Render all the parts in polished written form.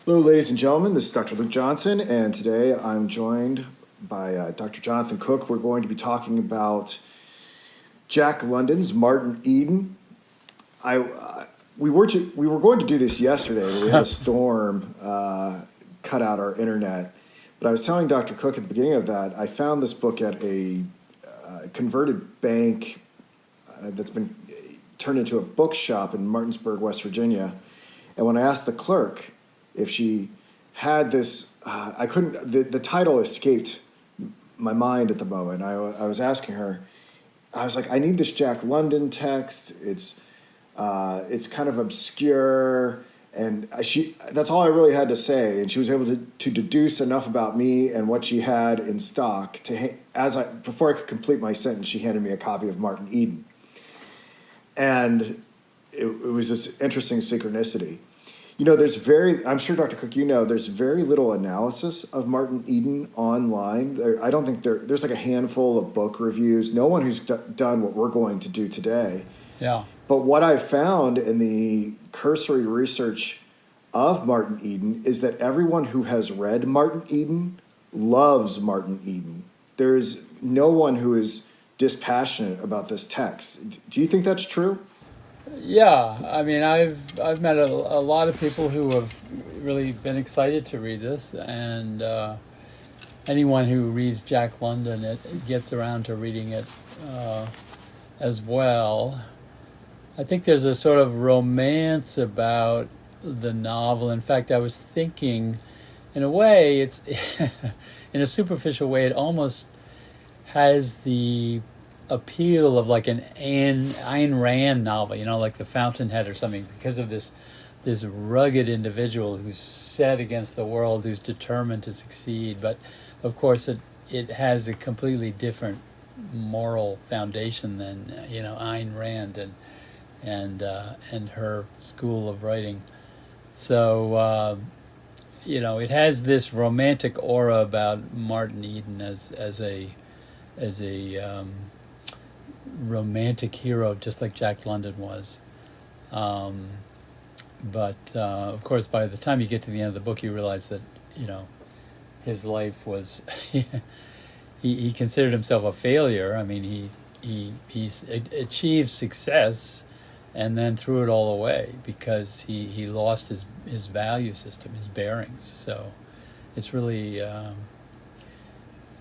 Hello, ladies and gentlemen. This is Dr. Luke Johnson, and today I'm joined by Dr. Jonathan Cook. We're going to be talking about Jack London's Martin Eden. We were going to do this yesterday, but we had a storm cut out our internet. But I was telling Dr. Cook at the beginning of that, I found this book at a converted bank that's been turned into a bookshop in Martinsburg, West Virginia. And when I asked the clerk if she had this, I couldn't, the title escaped my mind at the moment. I was asking her, I was like, I need this Jack London text. It's kind of obscure. And that's all I really had to say. And she was able to deduce enough about me and what she had in stock before I could complete my sentence, she handed me a copy of Martin Eden. And it was this interesting synchronicity. You know, I'm sure Dr. Cook, there's very little analysis of Martin Eden online. I don't think there's like a handful of book reviews. No one who's done what we're going to do today. Yeah. But what I found in the cursory research of Martin Eden is that everyone who has read Martin Eden loves Martin Eden. There's no one who is dispassionate about this text. Do you think that's true? Yeah, I mean, I've met a lot of people who have really been excited to read this, and anyone who reads Jack London, it gets around to reading it as well. I think there's a sort of romance about the novel. In fact, I was thinking, in a way, it's in a superficial way, it almost has the appeal of like an Ayn Rand novel, like The Fountainhead or something, because of this rugged individual who's set against the world, who's determined to succeed. But of course, it has a completely different moral foundation than Ayn Rand and her school of writing. So it has this romantic aura about Martin Eden as a romantic hero, just like Jack London was. But of course, by the time you get to the end of the book, you realize that his life was he considered himself a failure. I mean, he achieved success and then threw it all away because he lost his value system, his bearings. So it's really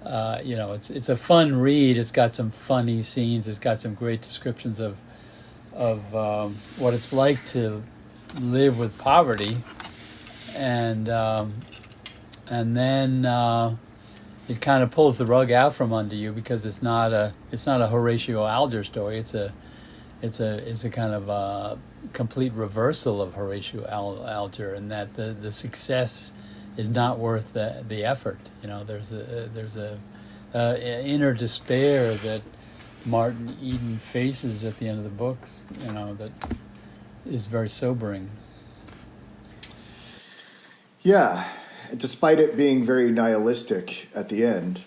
it's a fun read. It's got some funny scenes. It's got some great descriptions of what it's like to live with poverty, and then it kind of pulls the rug out from under you because it's not a Horatio Alger story. It's a kind of a complete reversal of Horatio Alger, in that the success is not worth the effort. There's a inner despair that Martin Eden faces at the end of the books. That is very sobering. Yeah, despite it being very nihilistic at the end.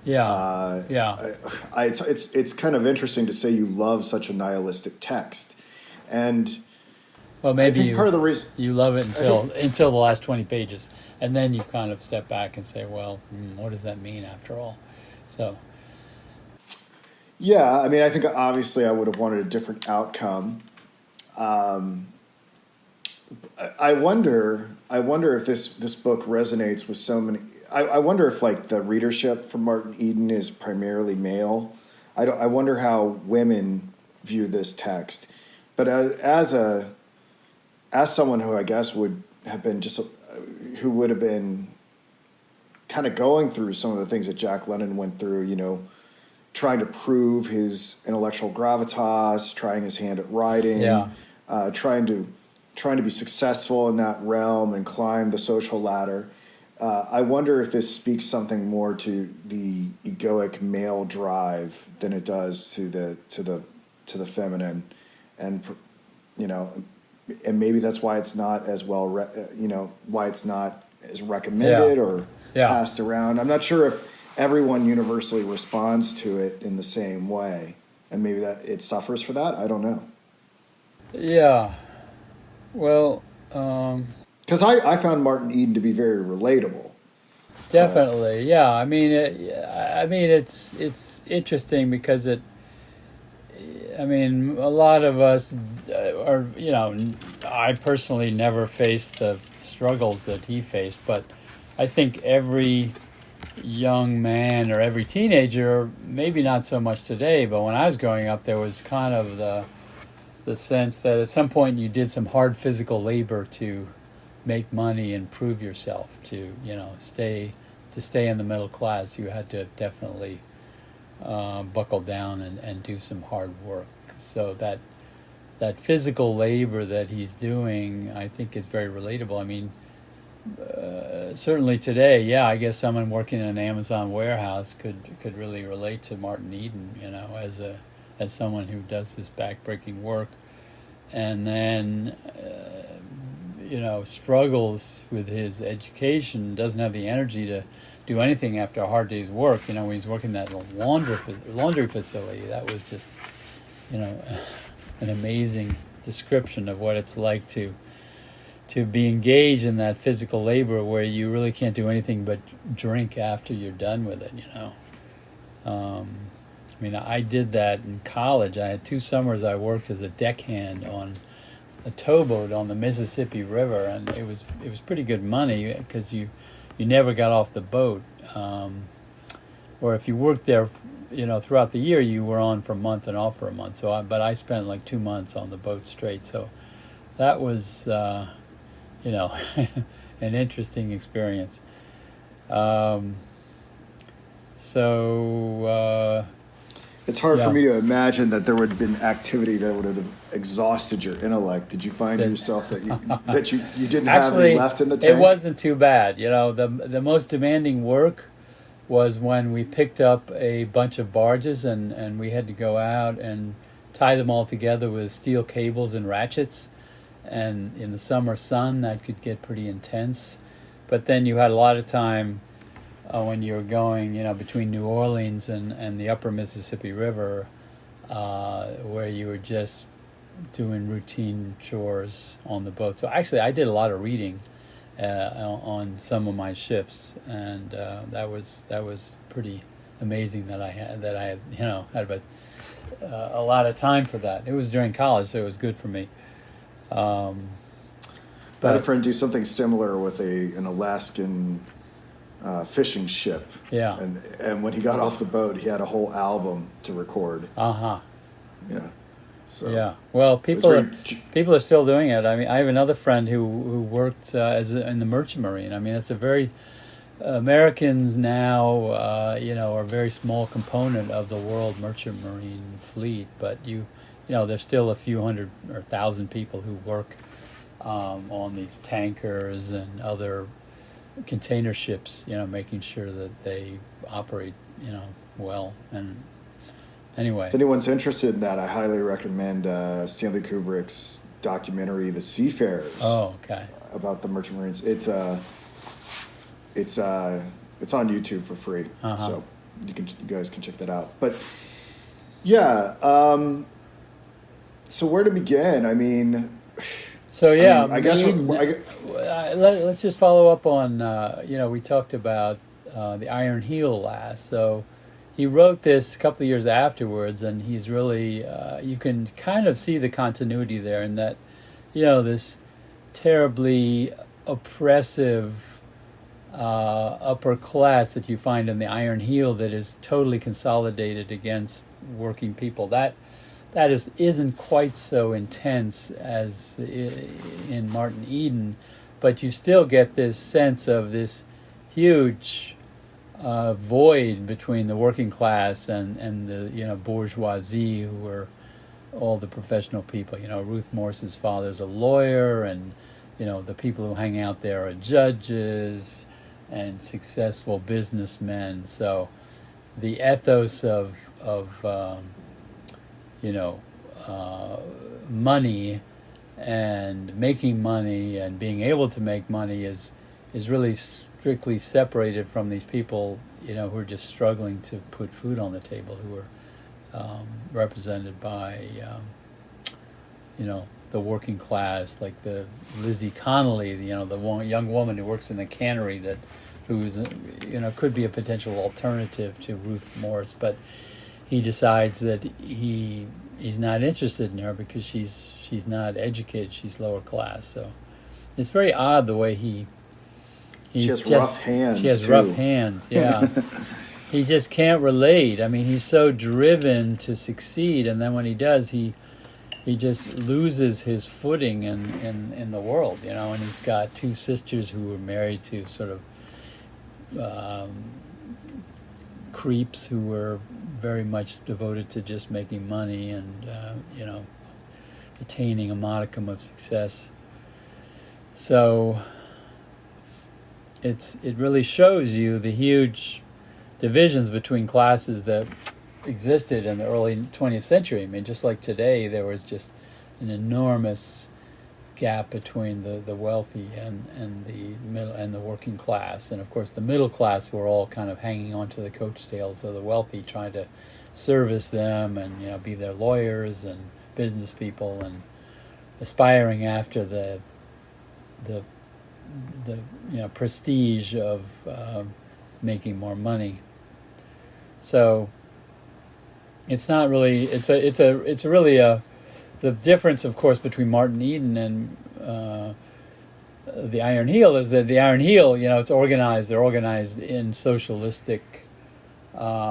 Yeah, yeah. It's kind of interesting to say you love such a nihilistic text, and well, maybe part of the reason you love it until the last 20 pages, and then you kind of step back and say, well, what does that mean after all? So, yeah, I mean, I think obviously I would have wanted a different outcome. I wonder if this book resonates with so many. I wonder if like the readership for Martin Eden is primarily male. I wonder how women view this text, but as someone who I guess would have been who would have been kind of going through some of the things that Jack London went through, trying to prove his intellectual gravitas, trying his hand at writing, trying to be successful in that realm and climb the social ladder. I wonder if this speaks something more to the egoic male drive than it does to the feminine, and and maybe that's why it's not as well, why it's not as recommended or passed around. I'm not sure if everyone universally responds to it in the same way, and maybe that it suffers for that. I don't know. Yeah. Well, Because I found Martin Eden to be very relatable. Definitely, yeah. It's interesting because a lot of us are, I personally never faced the struggles that he faced, but I think every young man or every teenager, maybe not so much today, but when I was growing up, there was kind of the sense that at some point you did some hard physical labor to make money and prove yourself, to stay in the middle class. You had to definitely buckle down and do some hard work. So that physical labor that he's doing, I think, is very relatable. I mean, certainly today, yeah, I guess someone working in an Amazon warehouse could really relate to Martin Eden, as someone who does this backbreaking work, and then struggles with his education, doesn't have the energy to do anything after a hard day's work. When he's working that laundry facility, that was just an amazing description of what it's like to be engaged in that physical labor where you really can't do anything but drink after you're done with it. I did that in college. I had 2 summers I worked as a deckhand on a towboat on the Mississippi River, and it was pretty good money because you never got off the boat. Or if you worked there, throughout the year, you were on for a month and off for a month. But I spent like 2 months on the boat straight. So that was, an interesting experience. It's hard for me to imagine that there would have been activity that would have exhausted your intellect. Did you find yourself that you didn't have any left in the tank? It wasn't too bad. The most demanding work was when we picked up a bunch of barges and we had to go out and tie them all together with steel cables and ratchets. And in the summer sun, that could get pretty intense. But then you had a lot of time when you were going, between New Orleans and the upper Mississippi River, where you were just doing routine chores on the boat. So actually, I did a lot of reading on some of my shifts, and that was pretty amazing that I had had a lot of time for that. It was during college, so it was good for me. I had a friend do something similar with an Alaskan fishing ship. Yeah. And when he got off the boat, he had a whole album to record. Uh-huh. Yeah. So yeah. Well, people are still doing it. I mean, I have another friend who worked in the Merchant Marine. I mean, it's a very Americans now, are a very small component of the world Merchant Marine fleet, but there's still a few hundred or 1,000 people who work on these tankers and other container ships, making sure that they operate, well. And anyway, if anyone's interested in that, I highly recommend Stanley Kubrick's documentary, The Seafarers. Oh, okay. About the Merchant Marines. It's on YouTube for free, so you guys can check that out. But yeah, so where to begin? I mean. So yeah, I guess let's just follow up on we talked about the Iron Heel last. So he wrote this a couple of years afterwards, and he's really you can kind of see the continuity there in that this terribly oppressive upper class that you find in the Iron Heel that is totally consolidated against working people. That isn't quite so intense as in Martin Eden, but you still get this sense of this huge void between the working class and the bourgeoisie, who are all the professional people. Ruth Morse's father's a lawyer, and the people who hang out there are judges and successful businessmen. So the ethos of money and making money and being able to make money is really strictly separated from these people, who are just struggling to put food on the table, who are represented by, the working class, like the Lizzie Connolly, the young woman who works in the cannery who's could be a potential alternative to Ruth Morse, but he decides that he's not interested in her because she's not educated, she's lower class. So it's very odd the way she has rough hands. She has too. rough hands, yeah. He just can't relate. I mean, he's so driven to succeed, and then when he does, he just loses his footing in the world, and he's got two sisters who were married to sort of creeps who were very much devoted to just making money and attaining a modicum of success. So it really shows you the huge divisions between classes that existed in the early 20th century. I mean, just like today, there was just an enormous gap between the wealthy and the middle and the working class. And of course, the middle class were all kind of hanging on to the coattails of the wealthy, trying to service them and be their lawyers and business people and aspiring after the prestige of making more money. So it's not really it's really the difference, of course, between Martin Eden and the Iron Heel is that the Iron Heel, it's organized. They're organized in socialistic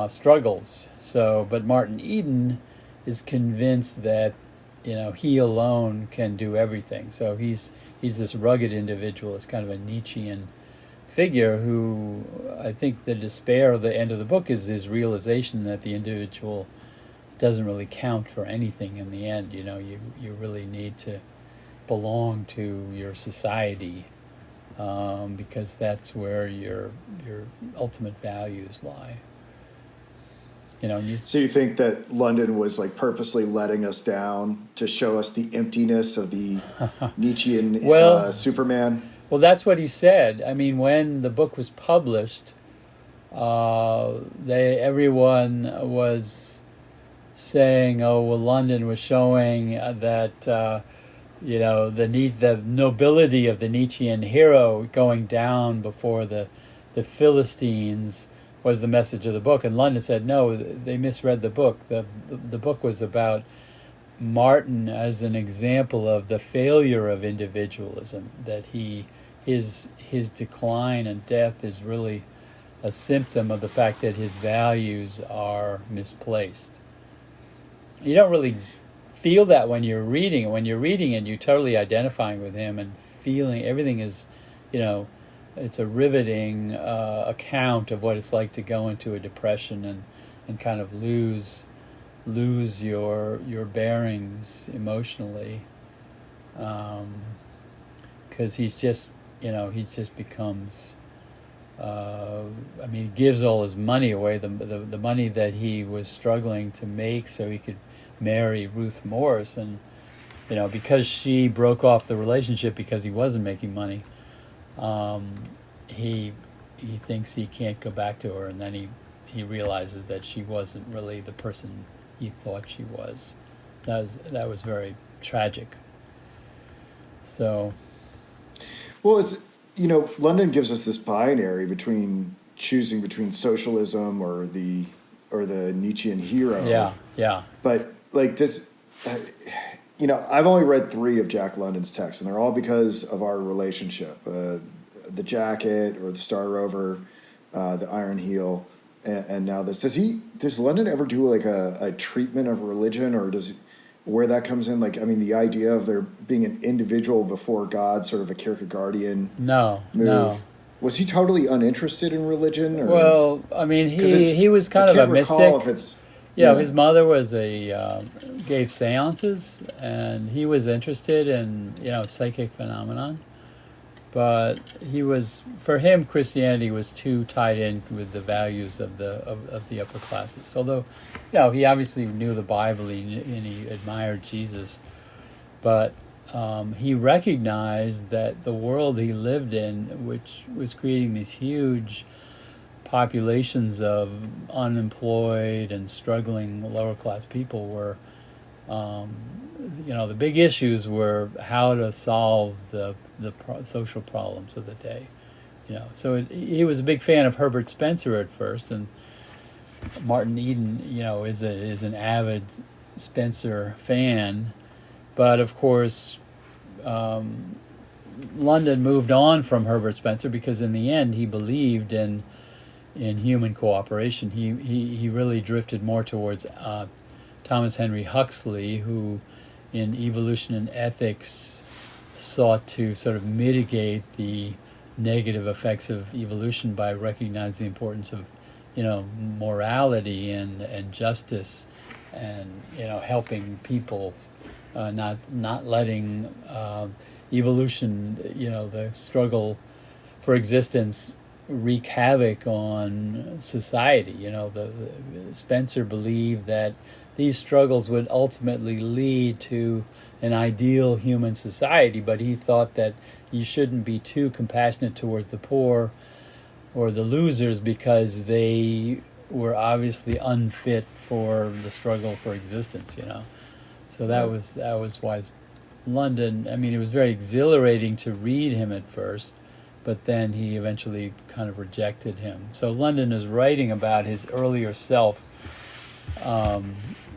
struggles. So, but Martin Eden is convinced that he alone can do everything. So he's this rugged individual. It's kind of a Nietzschean figure who, I think the despair of the end of the book is his realization that the individual doesn't really count for anything in the end. You really need to belong to your society because that's where your ultimate values lie. So you think that London was like purposely letting us down to show us the emptiness of the Nietzschean Superman? Well, that's what he said. I mean, when the book was published, everyone was saying, "Oh, well, London was showing that the nobility of the Nietzschean hero going down before the Philistines was the message of the book." And London said, "No, they misread the book. The book was about Martin as an example of the failure of individualism. That his decline and death is really a symptom of the fact that his values are misplaced." You don't really feel that when you're reading it. When you're reading it, you're totally identifying with him and feeling everything is, it's a riveting account of what it's like to go into a depression and kind of lose your bearings emotionally, because he just becomes. He gives all his money away, the money that he was struggling to make so he could marry Ruth Morse, and because she broke off the relationship because he wasn't making money, he thinks he can't go back to her, and then he realizes that she wasn't really the person he thought she was. That was very tragic. So, well, it's London gives us this binary between choosing between socialism or the Nietzschean hero. Yeah. But like this, I've only read 3 of Jack London's texts, and they're all because of our relationship. The Jacket or the Star Rover, the Iron Heel, and now this. Does London ever do like a treatment of religion, or where that comes in? The idea of there being an individual before God, sort of a Kierkegaardian move. No. Was he totally uninterested in religion? Or? Well, I mean, he was kind of a mystic. If it's, his mother was gave seances, and he was interested in psychic phenomenon. But for him, Christianity was too tied in with the values of the upper classes. Although, he obviously knew the Bible and he admired Jesus, but he recognized that the world he lived in, which was creating these huge populations of unemployed and struggling lower class people, were The big issues were how to solve the social problems of the day. So he was a big fan of Herbert Spencer at first, and Martin Eden, is an avid Spencer fan, but of course, London moved on from Herbert Spencer because in the end he believed in human cooperation. He really drifted more towards Thomas Henry Huxley, who in Evolution and Ethics sought to sort of mitigate the negative effects of evolution by recognizing the importance of morality and justice, and helping people, not letting evolution, the struggle for existence, wreak havoc on society. The Spencer believed that these struggles would ultimately lead to an ideal human society, but he thought that you shouldn't be too compassionate towards the poor or the losers because they were obviously unfit for the struggle for existence. So that was why London. I mean, it was very exhilarating to read him at first, but then he eventually kind of rejected him. So London is writing about his earlier self,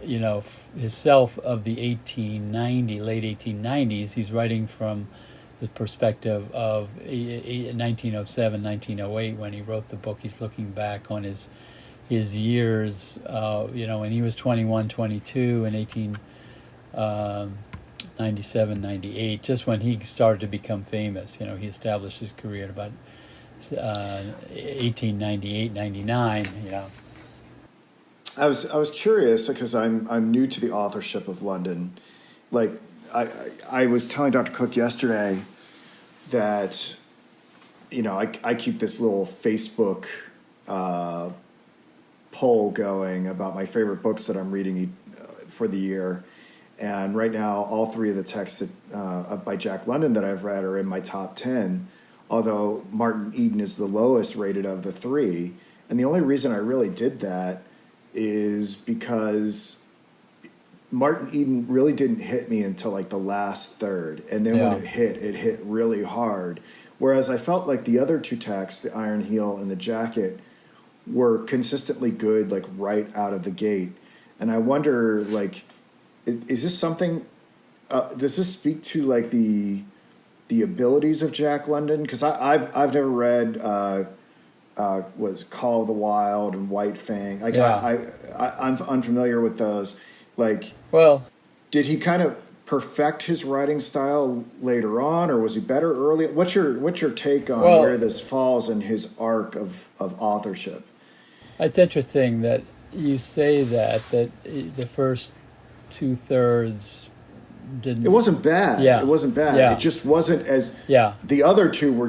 his self of the late 1890s. He's writing from the perspective of 1907, 1908, when he wrote the book. He's looking back on his years, when he was 21, 22 in 1897, 98, just when he started to become famous. He established his career at about 1898, 99, I was curious because I'm new to the authorship of London. Like I was telling Dr. Cook yesterday that I keep this little Facebook poll going about my favorite books that I'm reading for the year, and right now all three of the texts by Jack London that I've read are in my top 10. Although Martin Eden is the lowest rated of the three, and the only reason I really did that is because Martin Eden really didn't hit me until like the last third. And then when it hit really hard. Whereas I felt like the other two texts, The Iron Heel and The Jacket, were consistently good, like right out of the gate. And I wonder, like, is this something, does this speak to like the abilities of Jack London? Because I've never read was Call of the Wild and White Fang. I'm unfamiliar with those. Like, well, did he kind of perfect his writing style later on, or was he better early? What's your take on where this falls in his arc of authorship? It's interesting that you say that the first 2/3 didn't. It wasn't bad. Yeah. It wasn't bad. Yeah. It just wasn't as. Yeah. The other two were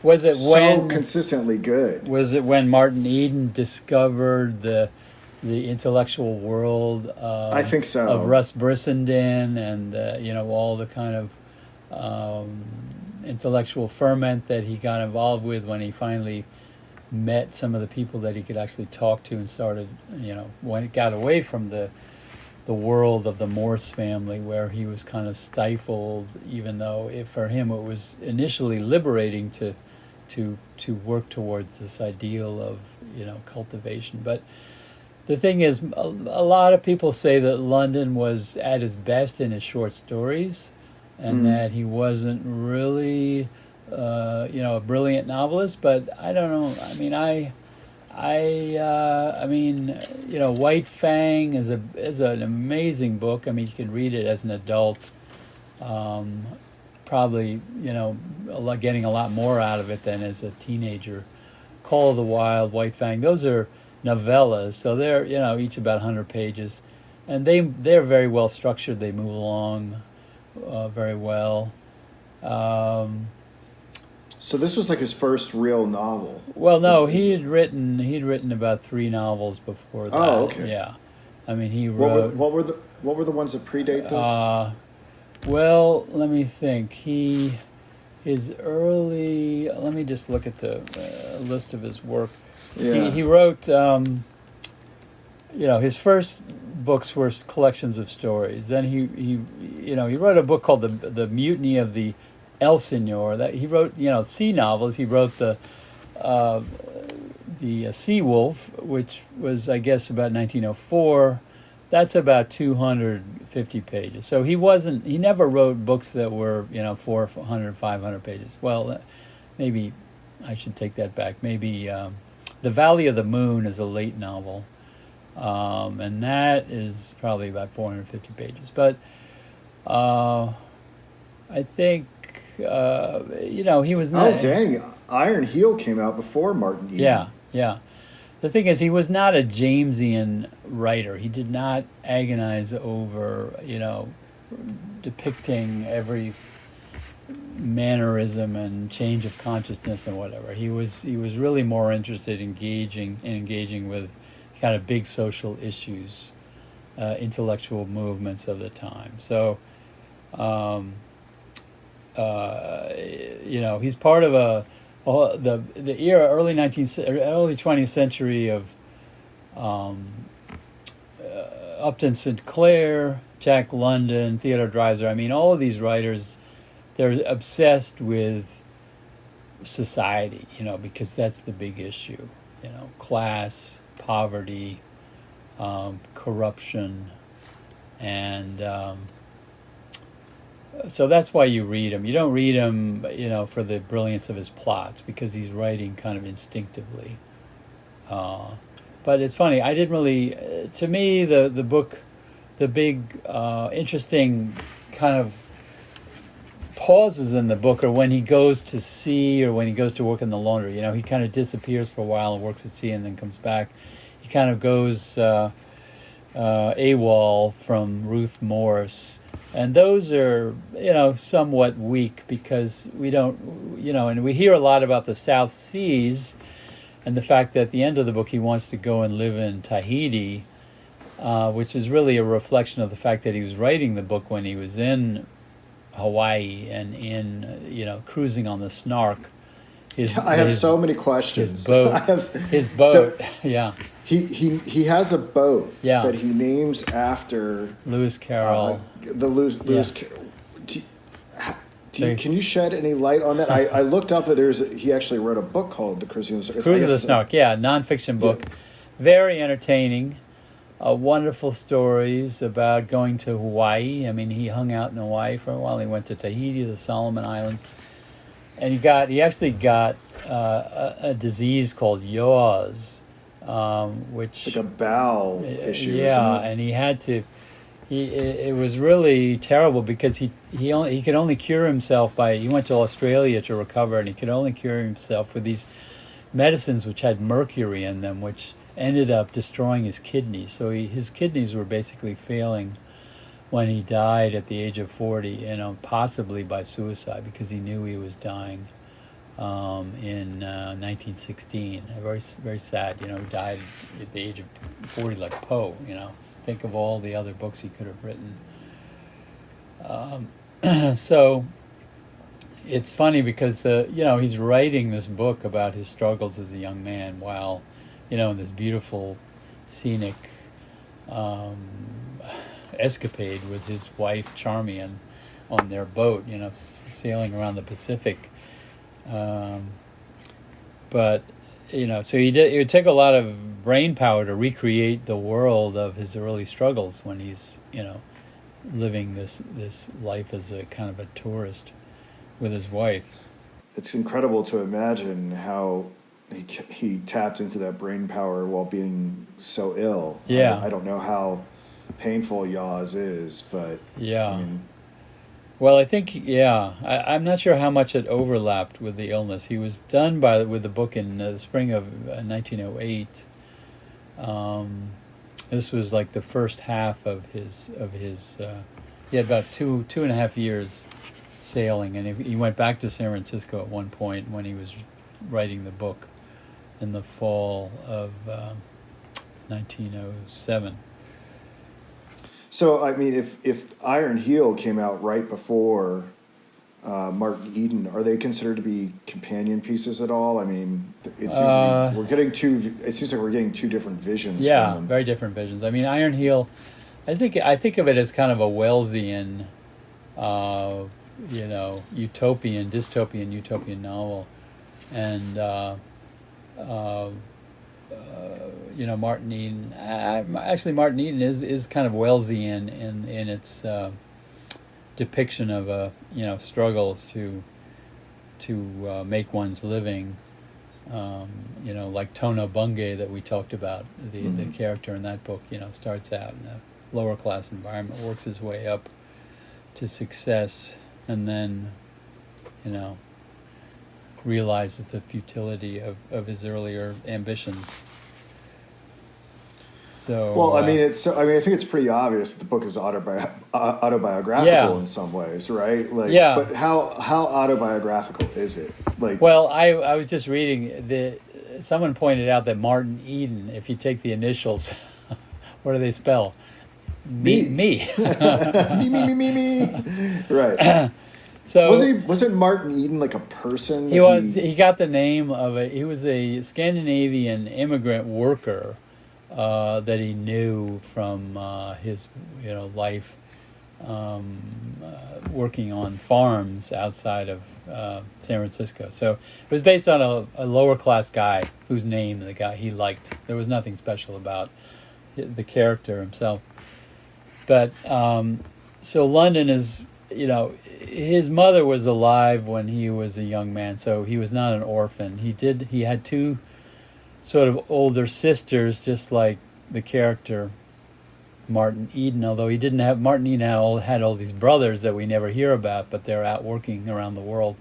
was it so consistently good. Was it when Martin Eden discovered the intellectual world? I think so. Of Russ Brissenden and all the kind of intellectual ferment that he got involved with when he finally met some of the people that he could actually talk to and started, when it got away from the world of the Morse family, where he was kind of stifled, even though for him it was initially liberating to work towards this ideal of cultivation. But the thing is, a lot of people say that London was at his best in his short stories, and that he wasn't really a brilliant novelist. But I don't know. I mean, White Fang is an amazing book. I mean, you can read it as an adult, probably getting a lot more out of it than as a teenager. Call of the Wild, White Fang, those are novellas, so they're each about 100 pages, and they're very well structured. They move along very well. So this was like his first real novel. Well, no, he'd written about 3 novels before that. Oh, okay. Yeah, I mean, he wrote. What were the ones that predate this? Well, let me think. His early. Let me just look at the list of his work. Yeah. He wrote. His first books were collections of stories. Then he wrote a book called the Mutiny of the Elsinore. That he wrote, sea novels. He wrote the Sea Wolf, which was, I guess, about 1904. That's about 250 pages. So he never wrote books that were 400, 500 pages. Well, maybe I should take that back. Maybe The Valley of the Moon is a late novel. And that is probably about 450 pages. But I think, he was not... Oh, dang. Iron Heel came out before Martin Eden. Yeah. The thing is, he was not a Jamesian writer. He did not agonize over, depicting every mannerism and change of consciousness and whatever. He was really more interested in engaging with kind of big social issues, intellectual movements of the time. So, he's part of the era, early 20th century of Upton Sinclair, Jack London, Theodore Dreiser. I mean, all of these writers, they're obsessed with society, because that's the big issue. Class, poverty, corruption, and so that's why you read him. You don't read him, for the brilliance of his plots, because he's writing kind of instinctively. But it's funny. I didn't really. To me, the book, the big interesting kind of pauses in the book are when he goes to sea or when he goes to work in the laundry. He kind of disappears for a while and works at sea and then comes back. He kind of goes AWOL from Ruth Morris. And those are, somewhat weak because we don't, and we hear a lot about the South Seas and the fact that at the end of the book he wants to go and live in Tahiti, which is really a reflection of the fact that he was writing the book when he was in Hawaii and in, cruising on the Snark. I have so many questions. His boat, yeah. He has a boat Yeah. that he names after Lewis Carroll. Lewis Carroll. Can you shed any light on that? I looked up that he actually wrote a book called The Cruising of the Snark. Cruise of the Snark, nonfiction book. Yeah. Very entertaining. Wonderful stories about going to Hawaii. I mean, he hung out in Hawaii for a while. He went to Tahiti, the Solomon Islands. And he actually got a disease called yaws, which... Like a bowel issue. Yeah, and he had to... It was really terrible because he could only cure himself he went to Australia to recover, and he could only cure himself with these medicines which had mercury in them, which ended up destroying his kidneys. So his kidneys were basically failing when he died at the age of 40, possibly by suicide because he knew he was dying in 1916. Very, very sad, he died at the age of 40 like Poe, Think of all the other books he could have written. So it's funny because he's writing this book about his struggles as a young man while, in this beautiful, scenic escapade with his wife Charmian on their boat, sailing around the Pacific. But so it would take a lot of brain power to recreate the world of his early struggles when he's living this life as a kind of a tourist with his wife. It's incredible to imagine how he tapped into that brain power while being so ill. Yeah. I don't know how painful yaws is, but yeah. I mean, well, I think, I'm not sure how much it overlapped with the illness. He was done with the book in the spring of 1908. This was like the first half of his. He had about two and a half years sailing, and he went back to San Francisco at one point when he was writing the book in the fall of 1907. So, I mean, if Iron Heel came out right before Martin Eden, are they considered to be companion pieces at all? I mean, it seems It seems like we're getting two different visions. Yeah, from them. very different visions. I mean, Iron Heel I think of it as kind of a Wellesian, utopian, dystopian, utopian novel, and uh, Martin Eden. Actually, Martin Eden is kind of Wellesian in its depiction of struggles to make one's living. Like Tono Bungay that we talked about, the character in that book, starts out in a lower class environment, works his way up to success, and then, realizes the futility of his earlier ambitions. So, Well, I mean, I think it's pretty obvious that the book is autobiographical Yeah. in some ways, right? Like, Yeah. but how autobiographical is it? Like, Well, I was just reading someone pointed out that Martin Eden, if you take the initials, what do they spell? Me. me, me. Right. So Wasn't Martin Eden like a person? he got the name of he was a Scandinavian immigrant worker that he knew from his life working on farms outside of San Francisco. So it was based on a lower class guy whose name the guy he liked. There was nothing special about the character himself. But so London is, his mother was alive when he was a young man, so he was not an orphan. He had two sort of older sisters, just like the character Martin Eden, although he didn't have, Martin Eden had all these brothers that we never hear about, but they're out working around the world.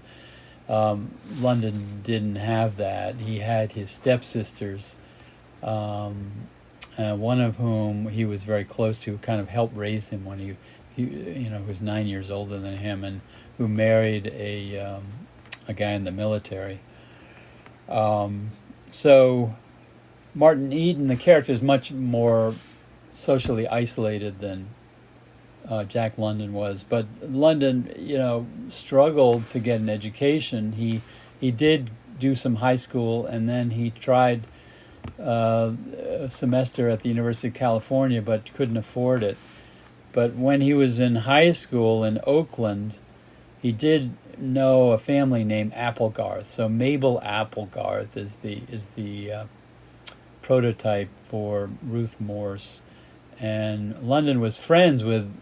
London didn't have that. He had his stepsisters, one of whom he was very close to, kind of helped raise him when he was 9 years older than him, and who married a guy in the military. So Martin Eden, the character, is much more socially isolated than Jack London was. But London, struggled to get an education. He did do some high school, and then he tried a semester at the University of California, but couldn't afford it. But when he was in high school in Oakland, he did know a family named Applegarth. So Mabel Applegarth is the prototype for Ruth Morse, and London was friends with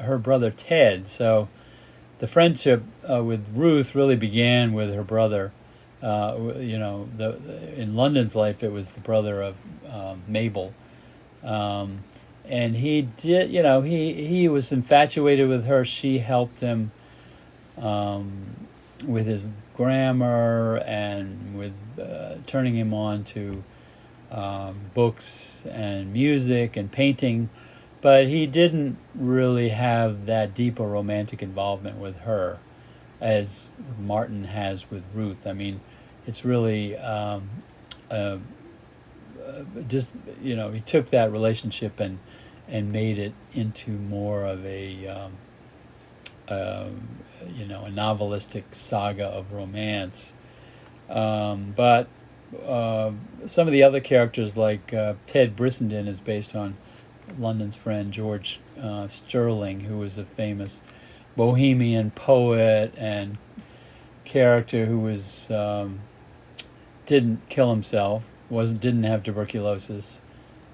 her brother Ted. So the friendship with Ruth really began with her brother. In London's life, it was the brother of Mabel, and he did. He was infatuated with her. She helped him with his grammar and with turning him on to books and music and painting, but he didn't really have that deep a romantic involvement with her as Martin has with Ruth. I mean, it's really just he took that relationship and made it into more of a novelistic saga of romance. But some of the other characters, like Ted Brissenden, is based on London's friend George Sterling, who was a famous Bohemian poet and character who was didn't kill himself, didn't have tuberculosis,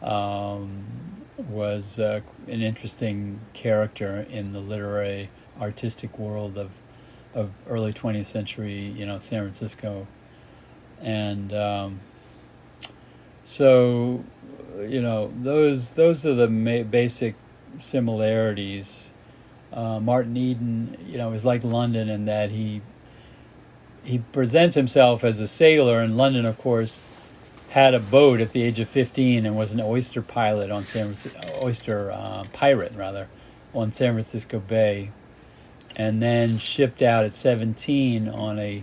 was an interesting character in the literary artistic world of early 20th century San Francisco. And so those are the basic similarities. Martin Eden is like London in that he presents himself as a sailor, and London, of course, had a boat at the age of 15 and was an oyster pilot on pirate on San Francisco Bay, and then shipped out at 17 on a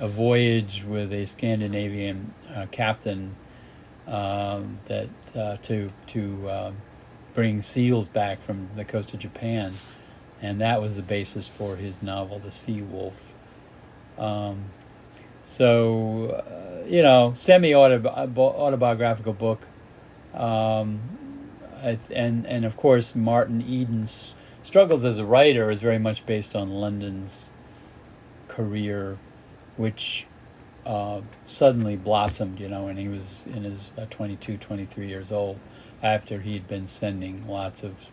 voyage with a Scandinavian captain to bring seals back from the coast of Japan, and that was the basis for his novel, The Sea Wolf. Semi-autobiographical book. and of course Martin Eden's struggles as a writer is very much based on London's career, which suddenly blossomed, when he was in his 22, 23 years old, after he'd been sending lots of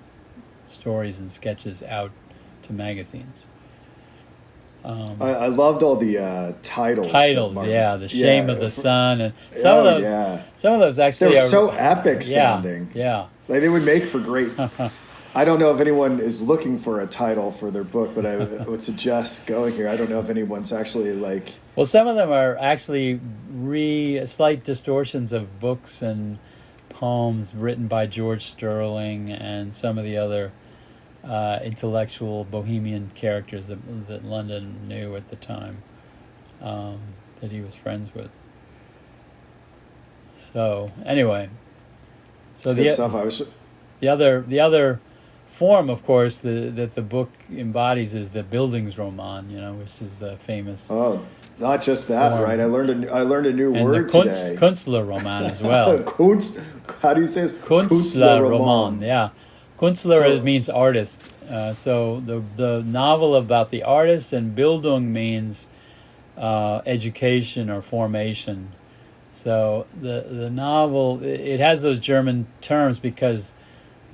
stories and sketches out to magazines. I loved all the titles. The Shame of the Sun, and some of those actually they're are so epic sounding. Yeah. Like they would make for great. I don't know if anyone is looking for a title for their book, but I would suggest going here. I don't know if anyone's actually like. Well, some of them are actually slight distortions of books and poems written by George Sterling and some of the other intellectual bohemian characters that London knew at the time, that he was friends with. So anyway, the other form, of course, that the book embodies is the Bildungsroman, which is the famous. Oh, not just that, form. Right? I learned a new and word the today. Künstlerroman as well. How do you say it? Künstlerroman. Yeah, Künstler means artist. So the novel about the artist, and Bildung means education or formation. So the novel, it has those German terms because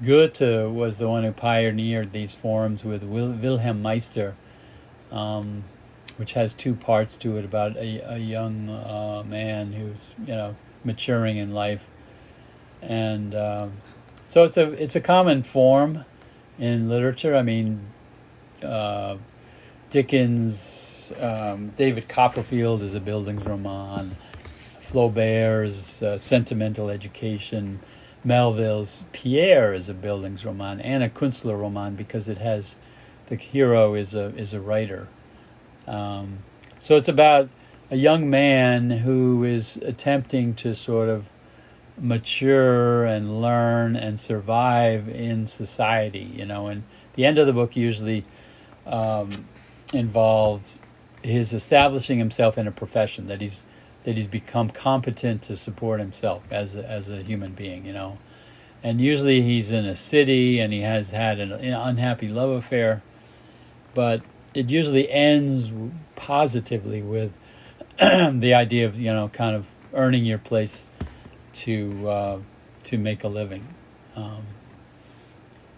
Goethe was the one who pioneered these forms with Wilhelm Meister, which has two parts to it about a young man who's maturing in life, and so it's a common form in literature. I mean, Dickens, David Copperfield is a Bildungsroman. Flaubert's Sentimental Education, Melville's Pierre is a Bildungsroman, and a Künstlerroman because it has the hero is a writer. So it's about a young man who is attempting to sort of mature and learn and survive in society, and the end of the book usually involves his establishing himself in a profession that he's become competent to support himself as a human being, and usually he's in a city and he has had an unhappy love affair, but it usually ends positively with the idea of kind of earning your place to make a living.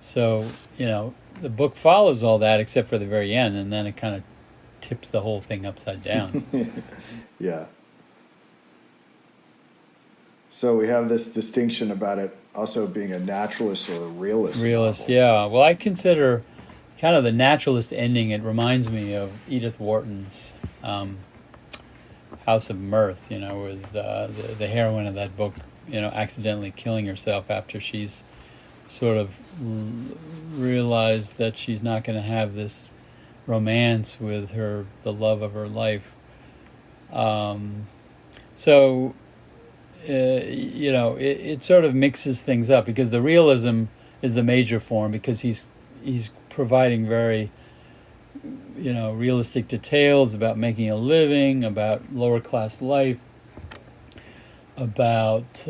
So the book follows all that except for the very end, and then it kind of tips the whole thing upside down. Yeah. So we have this distinction about it also being a naturalist or a realist. Realist, novel. Yeah. Well, I consider kind of the naturalist ending. It reminds me of Edith Wharton's House of Mirth, with the heroine of that book, accidentally killing herself after she's sort of realized that she's not going to have this romance with the love of her life. So, it sort of mixes things up because the realism is the major form because he's providing very realistic details about making a living, about lower class life, about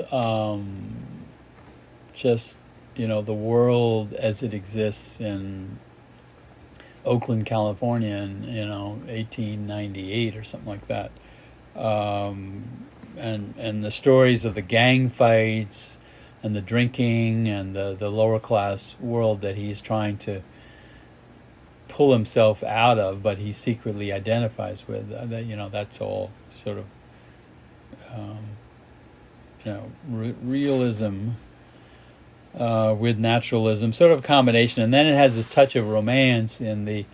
just the world as it exists in Oakland, California in 1898 or something like that, and the stories of the gang fights and the drinking and the lower class world that he's trying to pull himself out of, but he secretly identifies with. That's all sort of realism with naturalism, sort of a combination, and then it has this touch of romance in the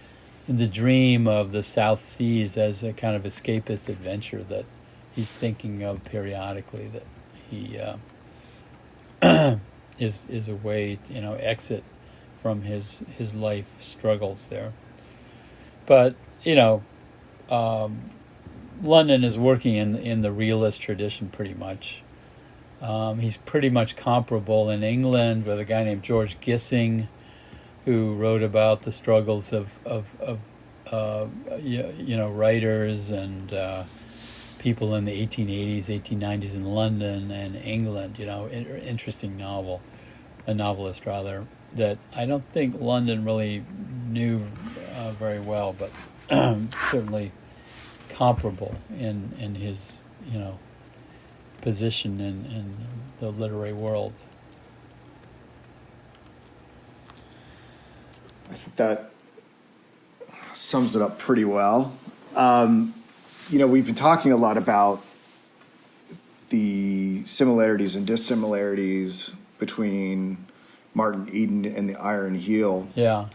dream of the South Seas as a kind of escapist adventure that he's thinking of periodically. That he is a way exit from his life struggles there. But London is working in the realist tradition pretty much. He's pretty much comparable in England with a guy named George Gissing, who wrote about the struggles of writers and people in the 1880s, 1890s in London and England. Interesting novel. a novelist rather, that I don't think London really knew very well, but certainly comparable in his, position in the literary world. I think that sums it up pretty well. We've been talking a lot about the similarities and dissimilarities between Martin Eden and the Iron Heel. Yeah.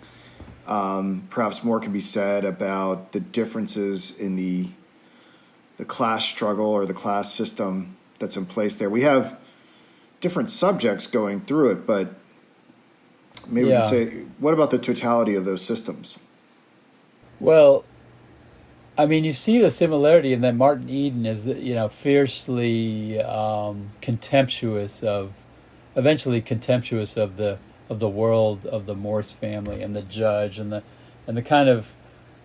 Perhaps more can be said about the differences in the class struggle or the class system that's in place there. We have different subjects going through it, but maybe we can say, what about the totality of those systems? Well, I mean, you see the similarity in that Martin Eden is, fiercely eventually contemptuous of the world of the Morse family and the judge and the kind of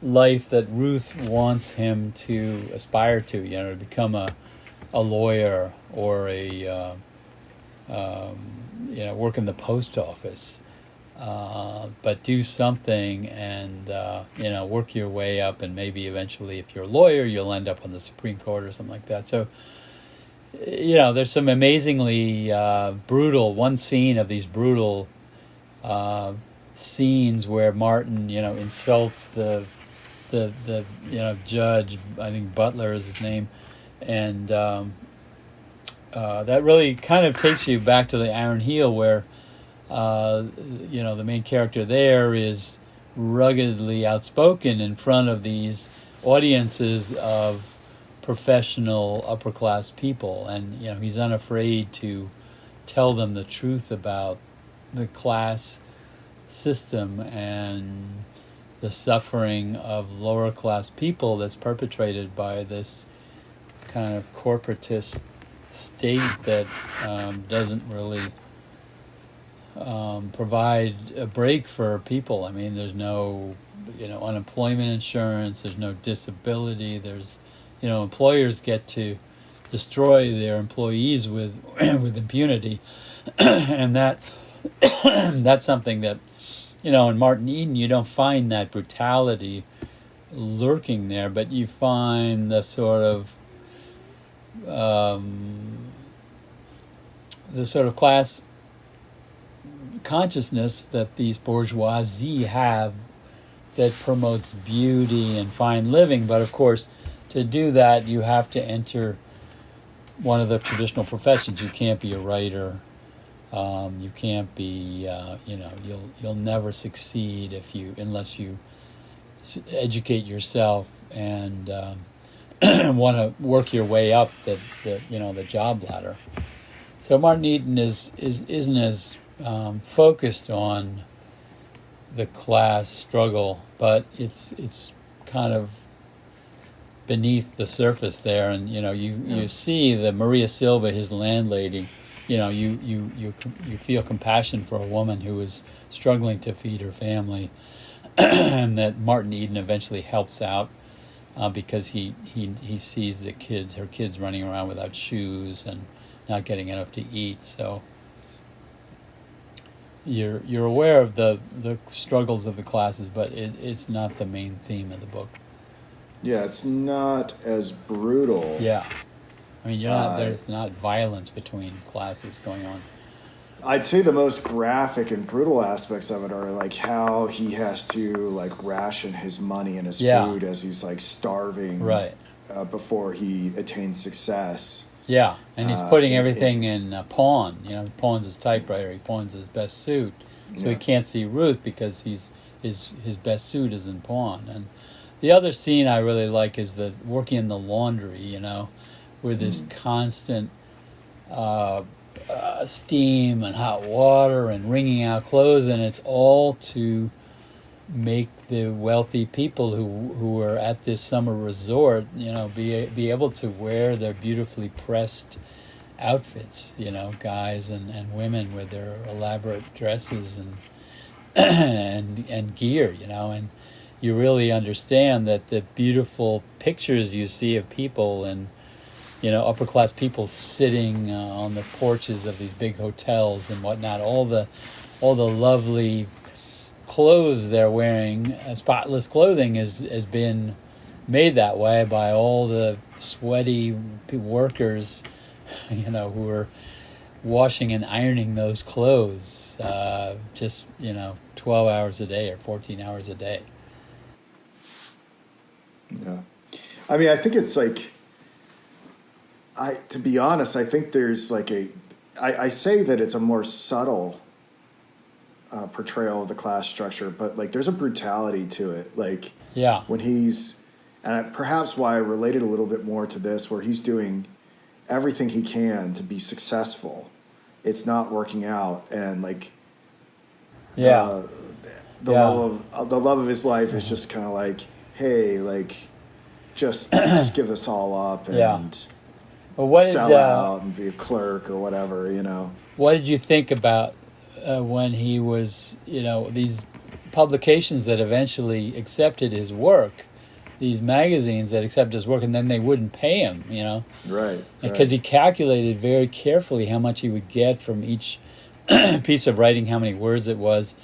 life that Ruth wants him to aspire to, to become a lawyer or work in the post office. But do something and, work your way up, and maybe eventually if you're a lawyer, you'll end up on the Supreme Court or something like that. So, there's some amazingly one scene of these brutal scenes where Martin, insults the judge, I think Butler is his name, and that really kind of takes you back to the Iron Heel where the main character there is ruggedly outspoken in front of these audiences of professional upper class people, and he's unafraid to tell them the truth about the class system and the suffering of lower class people that's perpetrated by this kind of corporatist state that doesn't really provide a break for people. I mean, there's no, unemployment insurance. There's no disability. There's, employers get to destroy their employees with with impunity, and that's something that, in Martin Eden you don't find that brutality lurking there, but you find the sort of class consciousness that these bourgeoisie have that promotes beauty and fine living. But of course, to do that, you have to enter one of the traditional professions. You can't be a writer. You can't be, you'll never succeed unless you educate yourself and want to work your way up the job ladder. So Martin Eden isn't as focused on the class struggle, but it's kind of beneath the surface there, and you see the Maria Silva, his landlady. You feel compassion for a woman who is struggling to feed her family, and that Martin Eden eventually helps out because he sees her kids running around without shoes and not getting enough to eat. So you're aware of the struggles of the classes, but it's not the main theme of the book. Yeah, it's not as brutal. Yeah, I mean, there's not violence between classes going on. I'd say the most graphic and brutal aspects of it are like how he has to ration his money and his food as he's starving before he attains success. Yeah, and he's putting everything in pawn. He pawns his typewriter, he pawns his best suit, so he can't see Ruth because his best suit is in pawn. And the other scene I really like is the working in the laundry, where there's constant steam and hot water and wringing out clothes, and it's all to make the wealthy people who are at this summer resort, be able to wear their beautifully pressed outfits, guys and women with their elaborate dresses and gear, and you really understand that the beautiful pictures you see of people in upper class people sitting on the porches of these big hotels and whatnot. All the lovely clothes they're wearing, spotless clothing, has been made that way by all the sweaty workers, who are washing and ironing those clothes, just 12 hours a day or 14 hours a day. Yeah, I mean, I think it's like, to be honest, I think there's like I say that it's a more subtle portrayal of the class structure, but like there's a brutality to it. Like, yeah, when perhaps why I related a little bit more to this, where he's doing everything he can to be successful. It's not working out, and like, yeah, the love of his life is just kind of like, hey, like, just give this all up and well, sell out and be a clerk or whatever, What did you think about when he was, these publications that eventually accepted his work, these magazines that accepted his work, and then they wouldn't pay him, Right. Because he calculated very carefully how much he would get from each piece of writing, how many words it was,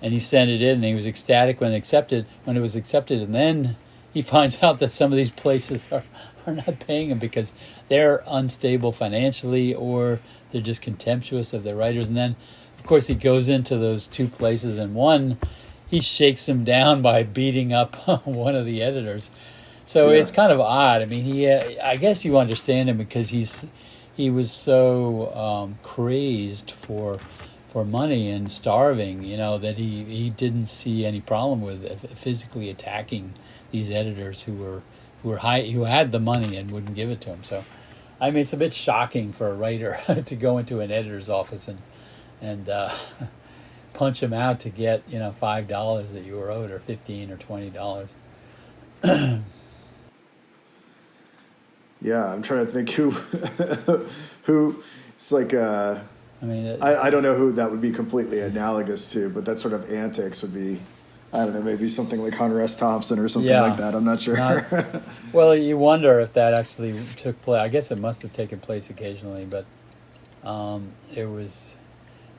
and he sent it in, and he was ecstatic when it was accepted, and then he finds out that some of these places are not paying him because they're unstable financially, or they're just contemptuous of their writers. And then, of course, he goes into those two places, and one, he shakes him down by beating up one of the editors. So it's kind of odd. I mean, I guess you understand him because he was so crazed for money and starving, that he didn't see any problem with physically attacking these editors who had the money and wouldn't give it to him. So, I mean, it's a bit shocking for a writer to go into an editor's office and punch him out to get $5 that you were owed, or $15 or $20. Yeah, I'm trying to think who it's like. I mean, I don't know who that would be completely analogous to, but that sort of antics would be, I don't know, maybe something like Hunter S. Thompson or something like that. I'm not sure. Well, you wonder if that actually took place. I guess it must have taken place occasionally, but it was,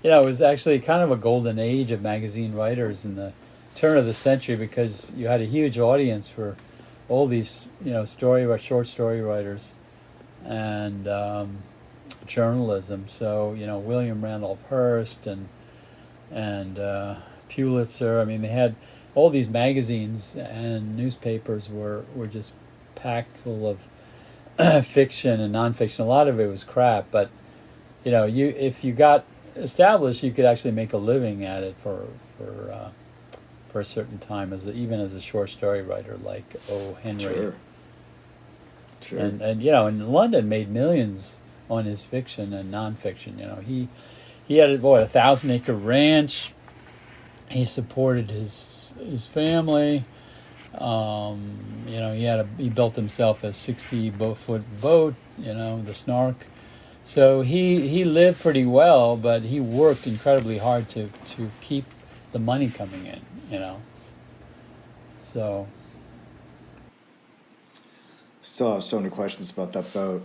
it was actually kind of a golden age of magazine writers in the turn of the century, because you had a huge audience for all these, short story writers and journalism. So, William Randolph Hearst and Pulitzer. I mean, they had all these magazines, and newspapers were just packed full of fiction and nonfiction. A lot of it was crap, but if you got established, you could actually make a living at it for a certain time, even as a short story writer like O. Henry. Sure. And in London made millions on his fiction and nonfiction. He had a 1,000-acre ranch. He supported his family. He built himself a 60-foot boat. The Snark. So he lived pretty well, but he worked incredibly hard to keep the money coming in. So. Still have so many questions about that boat.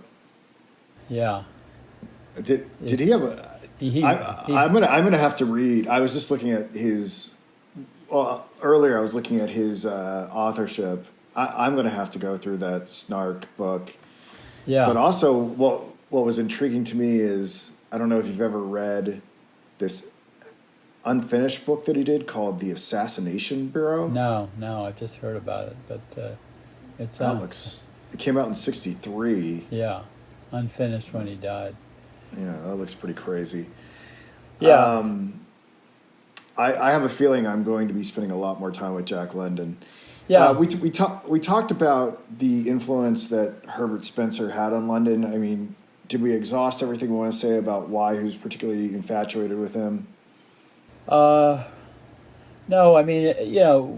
Yeah. Did he have a? I'm gonna have to read. I was just looking at his. Well, earlier I was looking at his authorship. I'm gonna have to go through that Snark book. Yeah. But also, what was intriguing to me is, I don't know if you've ever read this unfinished book that he did called The Assassination Bureau. No, I've just heard about it, but it came out in '63. Yeah, unfinished when he died. Yeah, that looks pretty crazy. Yeah. I have a feeling I'm going to be spending a lot more time with Jack London. Yeah. We talked about the influence that Herbert Spencer had on London. I mean, did we exhaust everything we want to say about why he was particularly infatuated with him? No, I mean,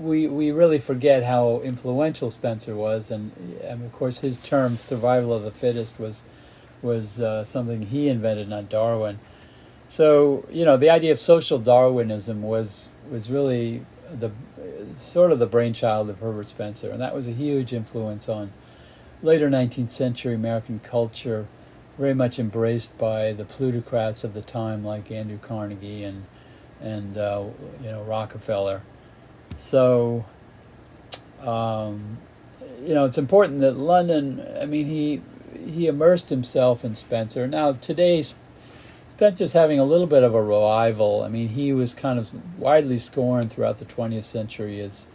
we really forget how influential Spencer was, and of course his term "survival of the fittest" was something he invented, not Darwin. So the idea of social Darwinism was really the brainchild of Herbert Spencer, and that was a huge influence on later 19th century American culture, very much embraced by the plutocrats of the time, like Andrew Carnegie and Rockefeller. So, it's important that London. I mean, he immersed himself in Spencer. Now today, Spencer's having a little bit of a revival. I mean, he was kind of widely scorned throughout the 20th century as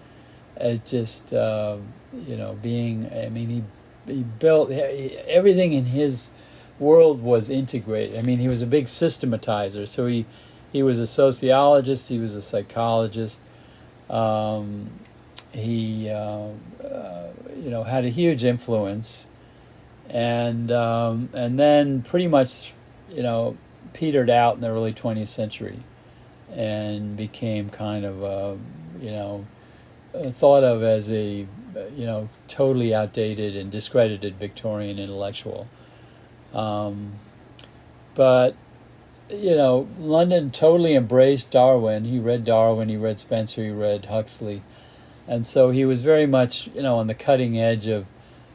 just being. I mean, he built everything in his world was integrated. I mean, he was a big systematizer. So he was a sociologist. He was a psychologist. He had a huge influence, and then pretty much petered out in the early 20th century, and became kind of thought of as a totally outdated and discredited Victorian intellectual. But London totally embraced Darwin. He read Darwin, he read Spencer, he read Huxley. And so he was very much, on the cutting edge of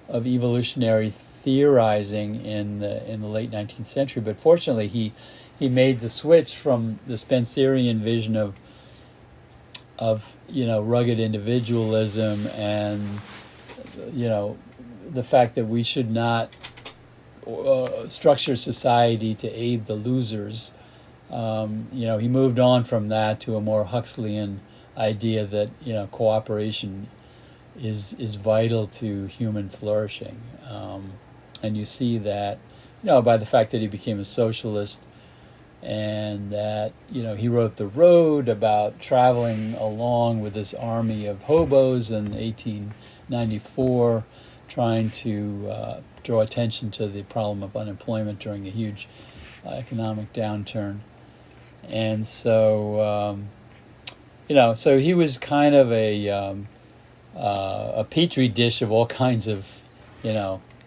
evolutionary theorizing in the late 19th century. But fortunately, he made the switch from the Spencerian vision of rugged individualism and the fact that we should not structure society to aid the losers. He moved on from that to a more Huxleyan idea that cooperation is vital to human flourishing, and you see that by the fact that he became a socialist, and that he wrote The Road about traveling along with this army of hobos in 1894, trying to draw attention to the problem of unemployment during a huge economic downturn. And so so he was kind of a petri dish of all kinds of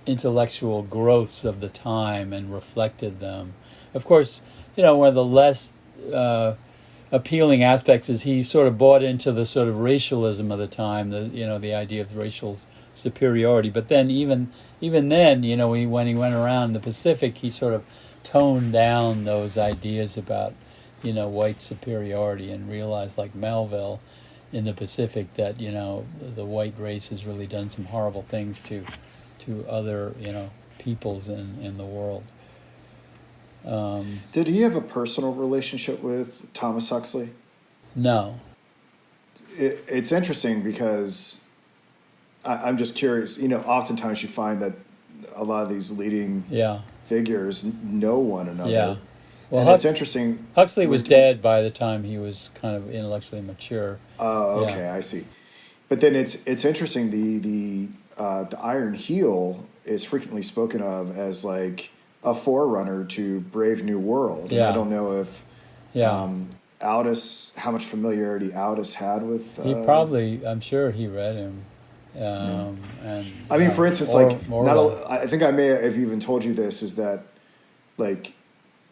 intellectual growths of the time, and reflected them. Of course, one of the less appealing aspects is he sort of bought into the sort of racialism of the time, the idea of racial superiority. But then even then, when he went around the Pacific, he sort of toned down those ideas about white superiority, and realized, like Melville in the Pacific, that the white race has really done some horrible things to other peoples in the world. Did he have a personal relationship with Thomas Huxley? No. It's interesting because I'm just curious. Oftentimes you find that a lot of these leading figures know one another. Yeah. Well, and it's interesting. Huxley was dead by the time he was kind of intellectually mature. Oh, okay, I see. But then it's interesting. The Iron Heel is frequently spoken of as like a forerunner to Brave New World. Yeah. And I don't know if Aldous, how much familiarity Aldous had with. He probably, I'm sure he read him. And I mean, for instance, I think I may have even told you this, is that like.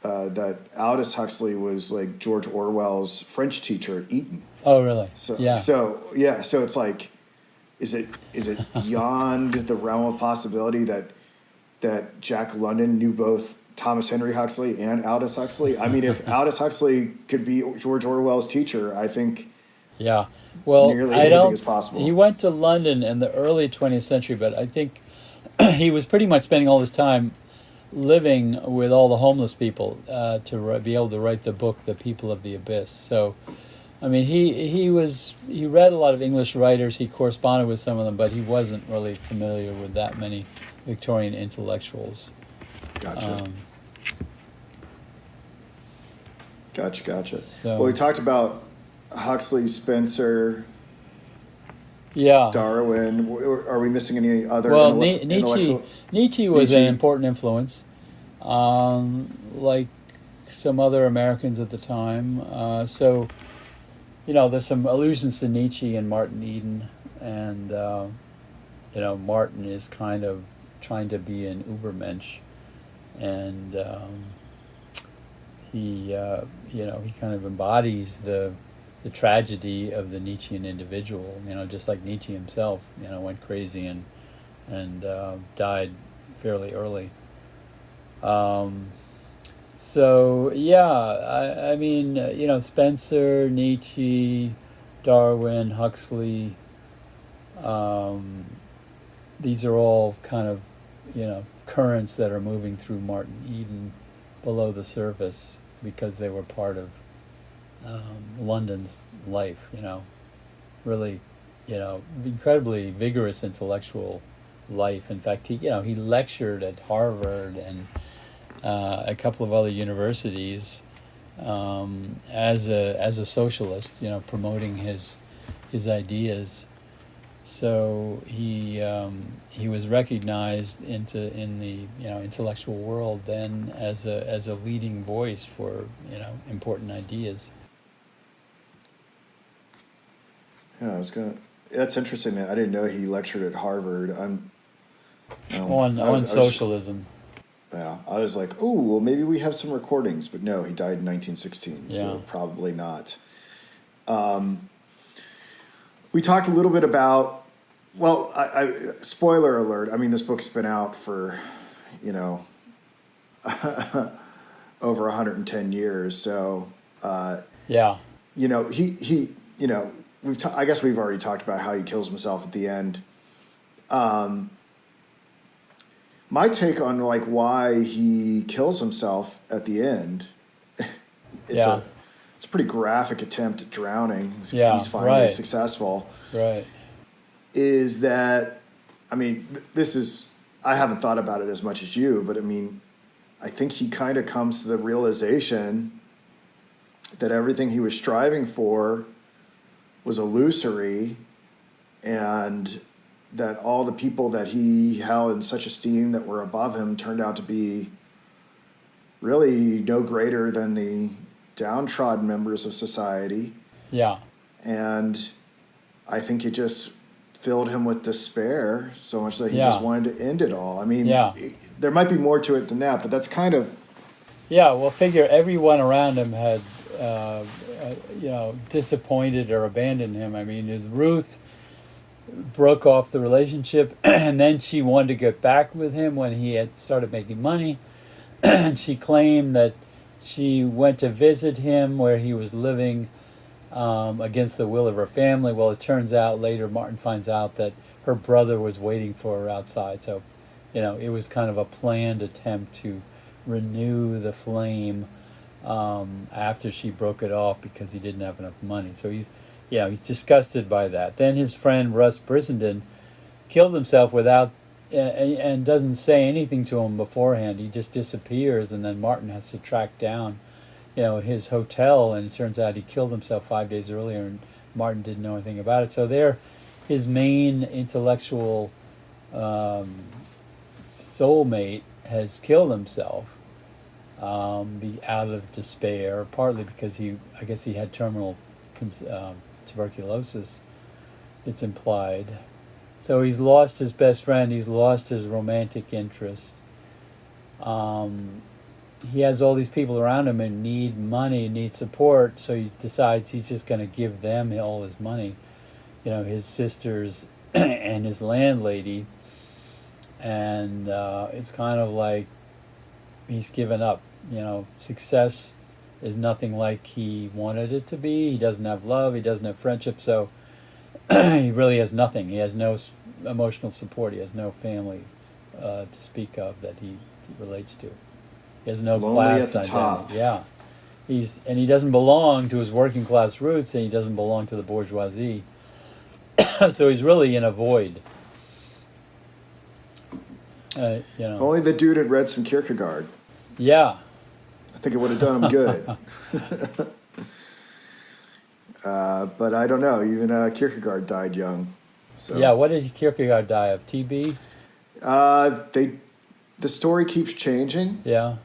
That Aldous Huxley was like George Orwell's French teacher at Eton. Oh, really? So it's like, is it beyond the realm of possibility that Jack London knew both Thomas Henry Huxley and Aldous Huxley? I mean, if Aldous Huxley could be George Orwell's teacher, I think. Yeah. Well, nearly anything is possible. He went to London in the early 20th century, but I think he was pretty much spending all his time living with all the homeless people to be able to write the book The People of the Abyss. So I mean, he read a lot of English writers, he corresponded with some of them, but he wasn't really familiar with that many Victorian intellectuals. Gotcha. Gotcha. So, well, we talked about Huxley, Spencer, Darwin. Are we missing any other intellectual? Nietzsche was an important influence, like some other Americans at the time. So, there's some allusions to Nietzsche and Martin Eden, and Martin is kind of trying to be an Ubermensch, and he kind of embodies the tragedy of the Nietzschean individual, just like Nietzsche himself, went crazy and and died fairly early. So yeah, I mean, Spencer, Nietzsche, Darwin, Huxley. These are all kind of, currents that are moving through Martin Eden below the surface because they were part of London's life. Really, incredibly vigorous intellectual life. In fact, he lectured at Harvard and a couple of other universities as a socialist, promoting his ideas. So he was recognized in the intellectual world then as a leading voice for important ideas. Yeah, That's interesting. That I didn't know he lectured at Harvard. On socialism. Yeah, I was like, oh, well, maybe we have some recordings, but no, he died in 1916, so Yeah. probably not. We talked a little bit about, well, spoiler alert. I mean, this book's been out for, over 110 years. So, Yeah. I guess we've already talked about how he kills himself at the end. My take on why he kills himself at the end, it's a pretty graphic attempt at drowning. He's finally successful. Right. Is that, I mean, I haven't thought about it as much as you, but I mean, I think he kind of comes to the realization that everything he was striving for was illusory, and that all the people that he held in such esteem that were above him turned out to be really no greater than the downtrodden members of society. Yeah. And I think it just filled him with despair so much that he just wanted to end it all. I mean, there might be more to it than that, but that's kind of... Yeah, well, figure everyone around him had, disappointed or abandoned him. I mean, Ruth broke off the relationship, and then she wanted to get back with him when he had started making money. And she claimed that she went to visit him where he was living against the will of her family. Well, it turns out later, Martin finds out that her brother was waiting for her outside. So, it was kind of a planned attempt to renew the flame after she broke it off because he didn't have enough money. So he's disgusted by that. Then his friend Russ Brissenden kills himself without and doesn't say anything to him beforehand. He just disappears, and then Martin has to track down, his hotel, and it turns out he killed himself 5 days earlier, and Martin didn't know anything about it. So there, his main intellectual soulmate has killed himself out of despair, partly because I guess he had terminal tuberculosis, it's implied. So he's lost his best friend, he's lost his romantic interest. He has all these people around him and need money, need support, so he decides he's just going to give them all his money, his sisters and his landlady. And it's kind of like he's given up. Success is nothing like he wanted it to be. He doesn't have love, he doesn't have friendship, so he really has nothing. He has no emotional support. He has no family to speak of that he relates to. He has no Lonely class at the top. identity. Yeah, he doesn't belong to his working class roots, and he doesn't belong to the bourgeoisie. So he's really in a void. If only the dude had read some Kierkegaard. Yeah. I think it would have done him good. But I don't know. Even Kierkegaard died young. So. Yeah, what did Kierkegaard die of? TB? The story keeps changing. Yeah.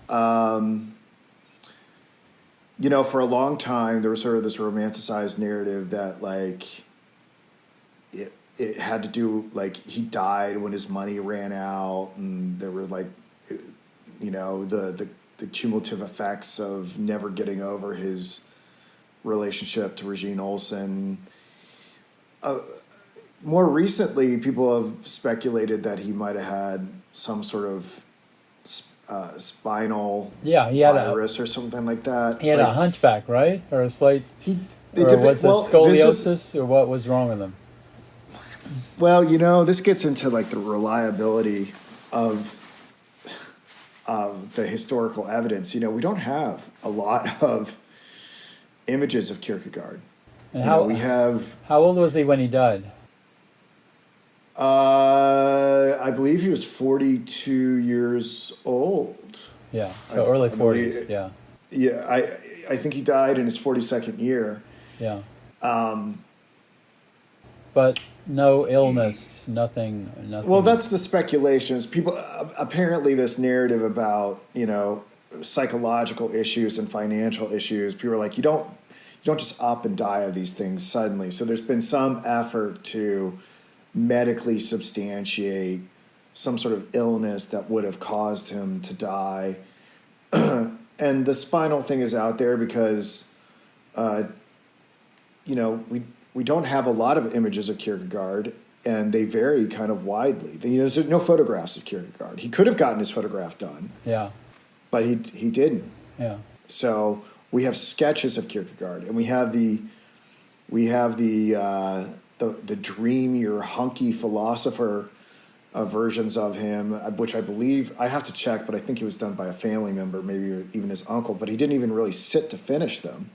For a long time, there was sort of this romanticized narrative that, it had to do, he died when his money ran out, and there were, the cumulative effects of never getting over his relationship to Regine Olsen. more recently, people have speculated that he might have had some sort of spinal Yeah, he had virus or something like that. he had a Like, hunchback, right, or a slight, he, or was it well, scoliosis, or what was wrong with him? well, this gets into like the reliability of the historical evidence. We don't have a lot of images of Kierkegaard. And We have. how old was he when he died? I believe he was 42 years old. Yeah, so early I 40s. believe- Yeah, Yeah, I think he died in his 42nd year. yeah. But no illness, nothing. Well, that's the speculations. People apparently this narrative about psychological issues and financial issues. People are like, you don't just up and die of these things suddenly. So there's been some effort to medically substantiate some sort of illness that would have caused him to die. And the spinal thing is out there because, we don't have a lot of images of Kierkegaard, and they vary kind of widely. There's no photographs of Kierkegaard. He could have gotten his photograph done, Yeah, but he didn't. yeah, So we have sketches of Kierkegaard, and we have the dreamier, hunky philosopher versions of him, which I believe, I have to check, but I think it was done by a family member, maybe even his uncle, but he didn't even really sit to finish them.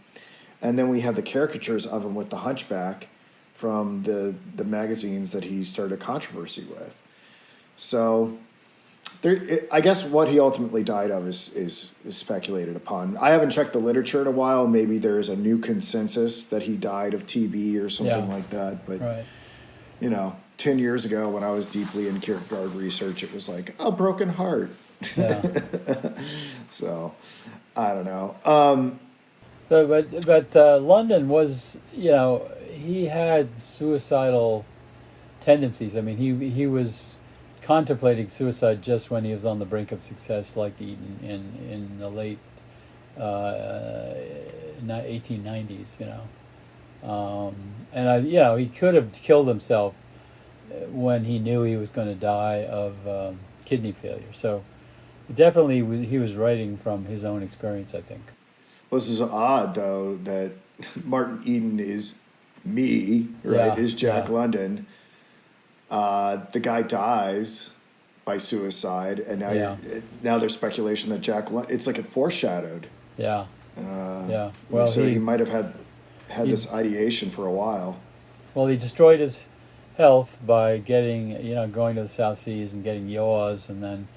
And then we have the caricatures of him with the hunchback from the magazines that he started a controversy with. So I guess what he ultimately died of is speculated upon. I haven't checked the literature in a while. Maybe there is a new consensus that he died of TB or something like that. But, right. 10 years ago when I was deeply in Kierkegaard research, it was like, a broken heart. Yeah. So, I don't know. So, but London was, he had suicidal tendencies. I mean, he was contemplating suicide just when he was on the brink of success, like Eden in the late 1890s. And he could have killed himself when he knew he was going to die of kidney failure. So, definitely, he was writing from his own experience, I think. Well, this is odd, though, that Martin Eden is me, right? Yeah, Is Jack yeah. London. The guy dies by suicide, and now there's speculation that it's like it foreshadowed. Yeah. Yeah. Well, so he might have had this ideation for a while. Well, he destroyed his health by going to the South Seas and getting yaws, and then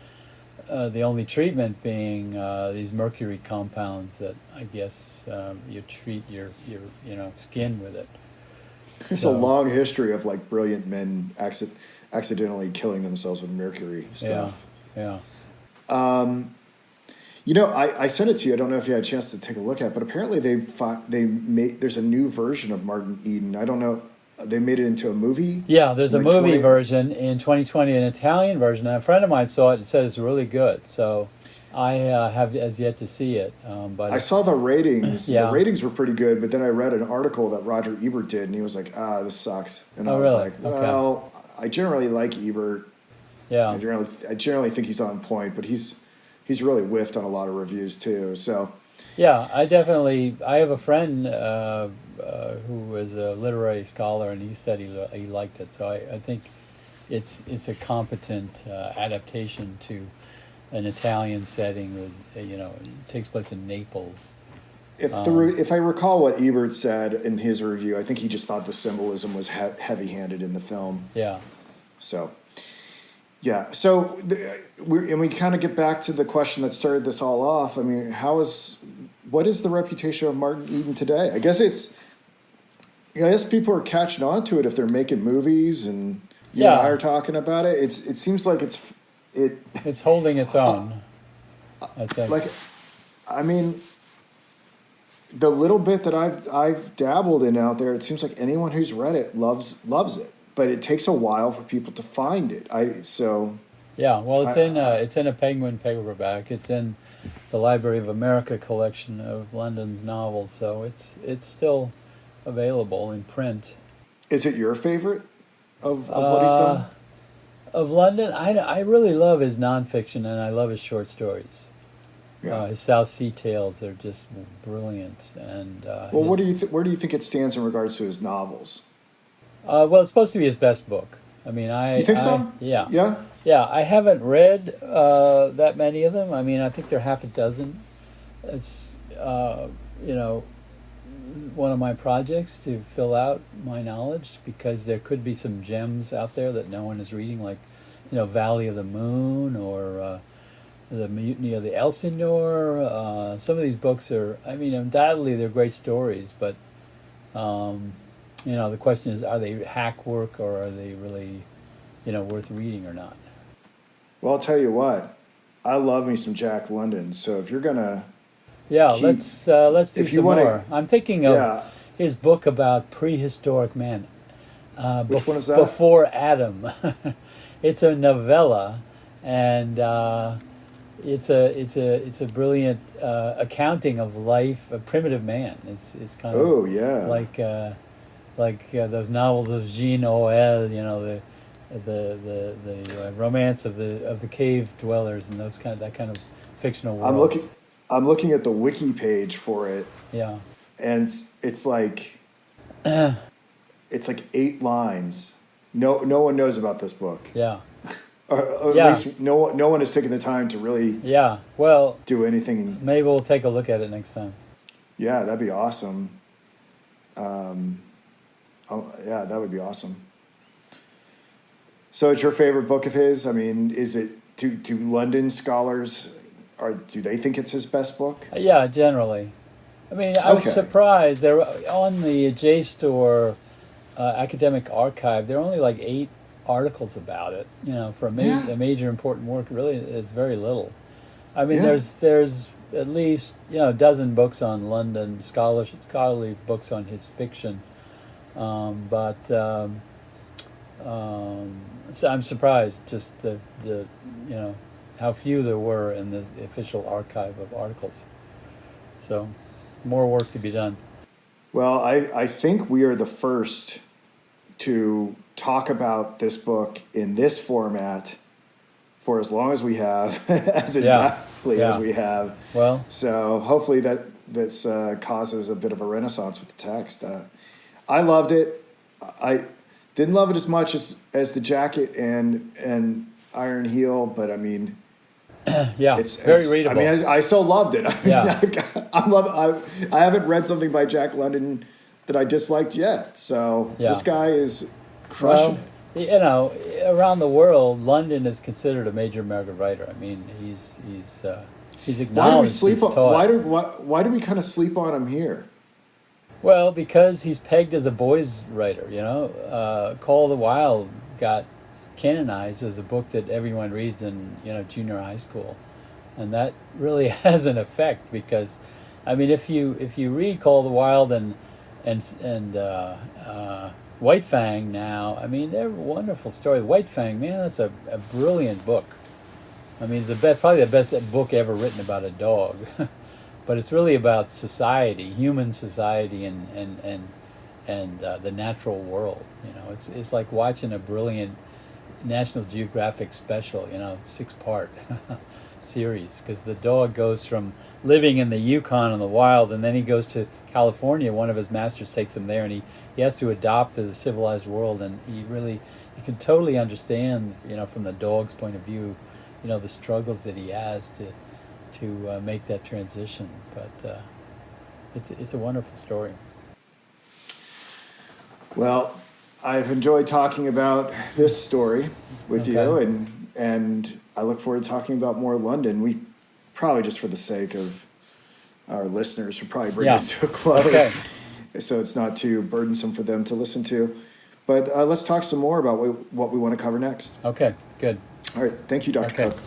the only treatment being these mercury compounds that I guess you treat your skin with it. There's a long history of like brilliant men accidentally killing themselves with mercury stuff. Yeah. I sent it to you. I don't know if you had a chance to take a look at it, but apparently there's a new version of Martin Eden. I don't know. They made it into a movie? Yeah, there's a movie version in 2020, an Italian version. And a friend of mine saw it and said it's really good. So I have as yet to see it. But I saw the ratings. Yeah. The ratings were pretty good, but then I read an article that Roger Ebert did, and he was like, this sucks. And I was really? like, well, I generally like Ebert. Yeah. I generally think he's on point, but he's really whiffed on a lot of reviews too. So yeah, I have a friend who was a literary scholar, and he said he liked it. So I think it's a competent adaptation to an Italian setting with it takes place in Naples. If I recall what Ebert said in his review, I think he just thought the symbolism was heavy-handed in the film. Yeah. So. Yeah, so we kind of get back to the question that started this all off. I mean, what is the reputation of Martin Eden today? I guess people are catching on to it if they're making movies, and you and I are talking about it. It seems like it's holding its own. I think. The little bit that I've dabbled in out there, it seems like anyone who's read it loves it. But it takes a while for people to find it. It's in a Penguin paperback. It's in the Library of America collection of London's novels, so it's still available in print. Is it your favorite? of what he's done? Of London, I really love his nonfiction and I love his short stories. Yeah. His South Sea Tales are just brilliant. And Well, what do you where do you think it stands in regards to his novels? well, it's supposed to be his best book. I mean, You think so? Yeah. Yeah. Yeah, I haven't read that many of them. I mean, I think there are half a dozen. It's, you know, one of my projects to fill out my knowledge because there could be some gems out there that no one is reading, like, Valley of the Moon or The Mutiny of the Elsinore. Some of these books are, I mean, undoubtedly they're great stories, but, the question is, are they hack work or are they really, worth reading or not? Well, I'll tell you what. I love me some Jack London. So if you're gonna, Yeah, keep, let's do if you some want more. I'm thinking of yeah. his book about prehistoric man. Which one is that? Before Adam. It's a novella, and it's a brilliant accounting of life of primitive man. It's kind of Oh yeah. like those novels of Jean Auel, the romance of the cave dwellers and that kind of fictional world. I'm looking at the wiki page for it, Yeah. and it's like it's like 8 lines. No one knows about this book. Yeah. Or at Yeah. least no one has taken the time to really Yeah. Well, do anything. maybe we'll take a look at it next time. Yeah, that'd be awesome. Yeah, that would be awesome. So it's your favorite book of his? I mean, is it do London scholars do they think it's his best book? Yeah, generally. I mean, I was Okay. surprised. There on the JSTOR academic archive, there are only like 8 articles about it. For a major important work, really is very little. I mean, Yeah. there's at least a dozen books on London, scholarly books on his fiction, but so I'm surprised just the how few there were in the official archive of articles. So, more work to be done. Well, I think we are the first to talk about this book in this format for as long as we have, as in-depthly as we have. Well, so hopefully that's causes a bit of a renaissance with the text. I loved it. I didn't love it as much as the Jacket and Iron Heel, but I mean, yeah, it's very readable. I mean, I still loved it. I mean, Yeah. I haven't read something by Jack London that I disliked yet. So this guy is crushing it. Around the world, London is considered a major American writer. I mean, he's acknowledged. Why do we sleep he's on? taught. Why do we kind of sleep on him here? Well, because he's pegged as a boys' writer. Call of the Wild got canonized as a book that everyone reads in junior high school, and that really has an effect because, I mean, if you read Call of the Wild and White Fang now, I mean, they're wonderful stories. White Fang, man, that's a brilliant book. I mean, it's probably the best book ever written about a dog, but it's really about society, human society, and the natural world. It's like watching a brilliant National Geographic special, 6-part series, because the dog goes from living in the Yukon in the wild, and then he goes to California. One of his masters takes him there, and he has to adapt to the civilized world, and you can totally understand, from the dog's point of view, the struggles that he has to make that transition. But it's a wonderful story. Well, I've enjoyed talking about this story with you, and I look forward to talking about more London. We probably, just for the sake of our listeners, should probably bring this to a close, so it's not too burdensome for them to listen to. But let's talk some more about what we want to cover next. Okay, good. All right, thank you, Dr. Cook.